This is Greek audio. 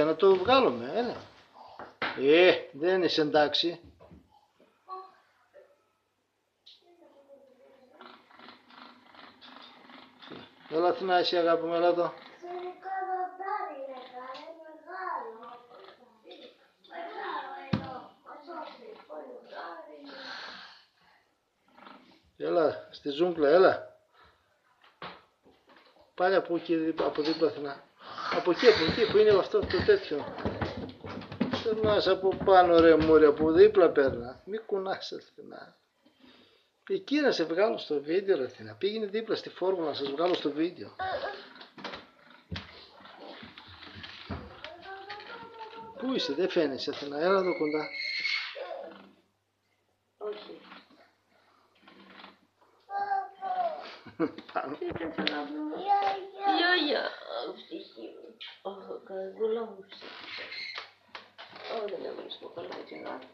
Κάτσε να το βγάλουμε, έλα. Δεν είσαι εντάξει. Έλα Αθηνά, εσύ αγάπη μου, έλα εδώ. Έλα, στη ζούγκλα, έλα. Πάλι από εκεί, από δίπλα Αθηνά. Από εκεί που είναι αυτό το τέτοιο. Περνάς από πάνω ρε μωρέ, από δίπλα περνά. Μη κουνάς Αθηνά. Εκεί να σε βγάλω στο βίντεο ρε Αθηνά. Πήγαινε δίπλα στη φόρμουλα να σας βγάλω στο βίντεο. Πού είσαι, δεν φαίνεσαι Αθηνά, έλα εδώ κοντά. Όχι. Πάνω. Τι ήταν αγάπη μου. Γιαγιά. Ψυχή μου. Αχ, καρδούλα μου ψυχή. Δεν έμεινες το καλό έτσι αγάπη.